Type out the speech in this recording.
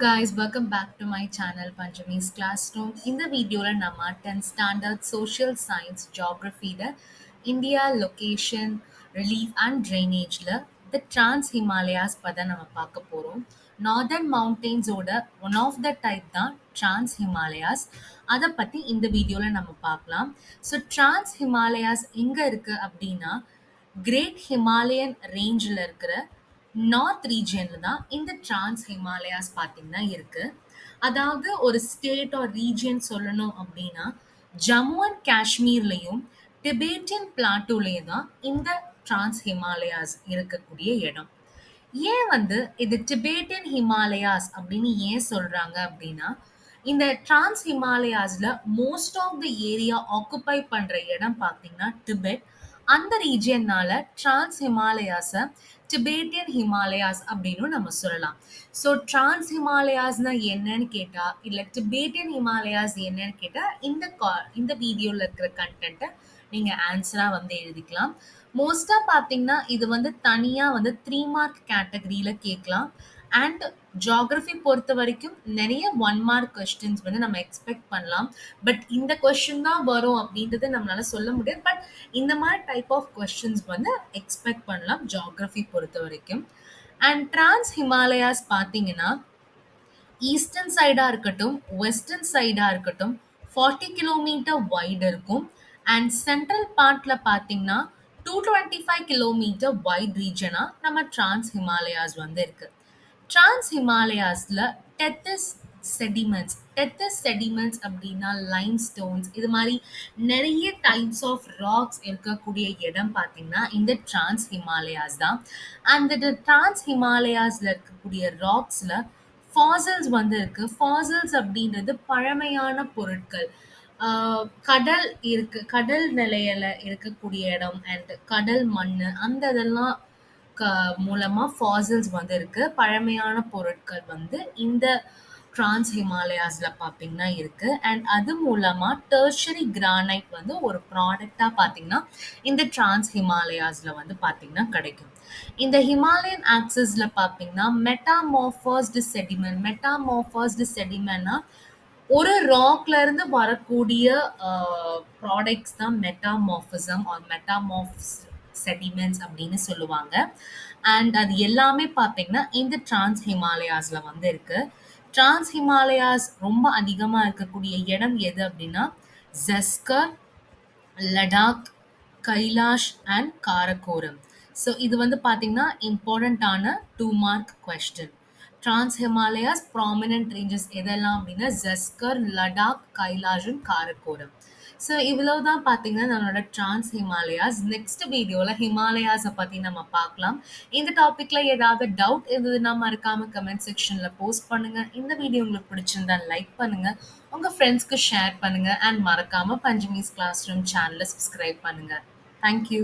guys, welcome back to my channel Panjami's Classroom. இந்த வீடியோல நம்ம 10th standard social science geographyல இந்தியா லொகேஷன், ரிலீஃப் அண்ட் ட்ரைனேஜ்ல the Trans Himalayas பத்தி நம்ம பார்க்க போறோம். நார்தர்ன் மவுண்டெயின்ஸோட ஒன் ஆஃப் த டைப் தான் Trans Himalayas. அதை பத்தி இந்த வீடியோல நம்ம பார்க்கலாம். ஸோ Trans Himalayas எங்க இருக்கு அப்படின்னா கிரேட் ஹிமாலயன் ரேஞ்சில் இருக்கிற நார்த் ரீஜியன்ல தான் இந்த டிரான்ஸ் ஹிமாலயாஸ் பார்த்தீங்கன்னா இருக்கு. அதாவது ஒரு ஸ்டேட் ஆர் ரீஜியன் சொல்லணும் அப்படின்னா ஜம்மு அண்ட் காஷ்மீர்லயும் டிபேட்டியன் பிளாட்டூலையும் தான் இந்த டிரான்ஸ் ஹிமாலயாஸ் இருக்கக்கூடிய இடம். ஏன் இது டிபேட்டியன் ஹிமாலயாஸ் அப்படின்னு ஏன் சொல்றாங்க அப்படின்னா இந்த டிரான்ஸ் ஹிமாலயாஸ்ல most of the area occupy பண்ற இடம் பார்த்தீங்கன்னா டிபெட். அந்த ரீஜியன்னால டிரான்ஸ் ஹிமாலயாஸை டிபேட்டியன் ஹிமாலயாஸ் அப்படின்னு நம்ம சொல்லலாம். ஸோ டிரான்ஸ் ஹிமாலயாஸ்னா என்னன்னு கேட்டா இல்லை டிபேட்டியன் ஹிமாலயாஸ் என்னன்னு கேட்டா இந்த வீடியோல இருக்கிற கண்டென்ட்டை நீங்க ஆன்சரா எழுதிக்கலாம். மோஸ்டா பாத்தீங்கன்னா இது தனியா 3 மார்க் கேட்டகரியில கேட்கலாம். அண்ட் ஜியாகிரபி பொறுத்த வரைக்கும் நிறைய 1 மார்க் கொஸ்டின்ஸ் நம்ம எக்ஸ்பெக்ட் பண்ணலாம். பட் இந்த கொஸ்டின் தான் வரும் அப்படின்றது நம்மளால சொல்ல முடியாது. பட் இந்த மாதிரி டைப் ஆஃப் கொஸ்டின்ஸ் எக்ஸ்பெக்ட் பண்ணலாம் ஜியாகிரபி பொறுத்த வரைக்கும். அண்ட் டிரான்ஸ் ஹிமாலயாஸ் பார்த்தீங்கன்னா ஈஸ்டர்ன் சைடா இருக்கட்டும், வெஸ்டர்ன் சைடா இருக்கட்டும் 40 கிலோமீட்டர் வைடு இருக்கும். அண்ட் சென்ட்ரல் பார்ட்ல பார்த்தீங்கன்னா 225 கிலோமீட்டர் வைட் ரீஜனா நம்ம டிரான்ஸ் ஹிமாலயாஸ் இருக்கு. டிரான்ஸ் ஹிமாலயாஸ்ல டெத்தஸ் செடிமெண்ட்ஸ் அப்படின்னா லைம்ஸ்டோன்ஸ், இது மாதிரி நிறைய டைப்ஸ் ஆஃப் ராக்ஸ் இருக்கக்கூடிய இடம் பார்த்தீங்கன்னா இந்த டிரான்ஸ் ஹிமாலயாஸ் தான். அந்த டிரான்ஸ் ஹிமாலயாஸ்ல இருக்கக்கூடிய ராக்ஸ்ல ஃபாசில்ஸ் இருக்கு. ஃபாசில்ஸ் அப்படின்றது பழமையான பொருட்கள். கடல் நிலையில இருக்கக்கூடிய இடம் அண்ட் கடல் மண் அந்த இதெல்லாம் மூலமா ஃபாசில்ஸ் இருக்கு. பழமையான பொருட்கள் இந்த டிரான்ஸ் ஹிமாலயாஸ்ல பாத்தீங்கன்னா இருக்கு. அண்ட் அது மூலமா டெர்ஷரி கிரானைட் ஒரு ப்ராடக்டா பாத்தீங்கன்னா இந்த டிரான்ஸ் ஹிமாலயாஸ்ல பாத்தீங்கன்னா கிடைக்கும். இந்த ஹிமாலயன் ஆக்சிஸ்ல பாத்தீங்கன்னா மெட்டாமார்பஸ்டு செடிமெண்ட்னா ஒரு ராக்ல இருந்து வரக்கூடிய ப்ராடக்ட்ஸ் தான் மெட்டாமார்பிசம் ஆர் மெட்டாமார்ப்ஸ் செடிமெண்ட்ஸ் அப்படின்னு சொல்லுவாங்க. அண்ட் அது எல்லாமே பார்த்தீங்கன்னா இந்த டிரான்ஸ் ஹிமாலயாஸ்ல இருக்கு. டிரான்ஸ் ஹிமாலயாஸ் ரொம்ப அதிகமா இருக்கக்கூடிய இடம் எது அப்படின்னா ஜஸ்கர், லடாக், கைலாஷ் அண்ட் காரகோரம். ஸோ இது பார்த்தீங்கன்னா இம்பார்ட்டண்ட்டான 2 mark question. Trans Himalayas prominent ranges எதெல்லாம் அப்படின்னா ஜஸ்கர், லடாக், கைலாஷ் அண்ட் காரகோரம். ஸோ இவ்வளவுதான் பார்த்தீங்கன்னா நம்மளோட டிரான்ஸ் ஹிமாலயாஸ். நெக்ஸ்ட் வீடியோவில் ஹிமாலயாஸை பற்றி நம்ம பார்க்கலாம். இந்த டாப்பிக்கில் ஏதாவது டவுட் இருந்ததுன்னா மறக்காம கமெண்ட் செக்ஷனில் போஸ்ட் பண்ணுங்கள். இந்த வீடியோ உங்களுக்கு பிடிச்சிருந்தா லைக் பண்ணுங்கள், உங்கள் ஃப்ரெண்ட்ஸ்க்கு ஷேர் பண்ணுங்கள். அண்ட் மறக்காமல் பஞ்சமிஸ் கிளாஸ் ரூம் சேனலை சப்ஸ்கிரைப் பண்ணுங்கள். தேங்க்யூ.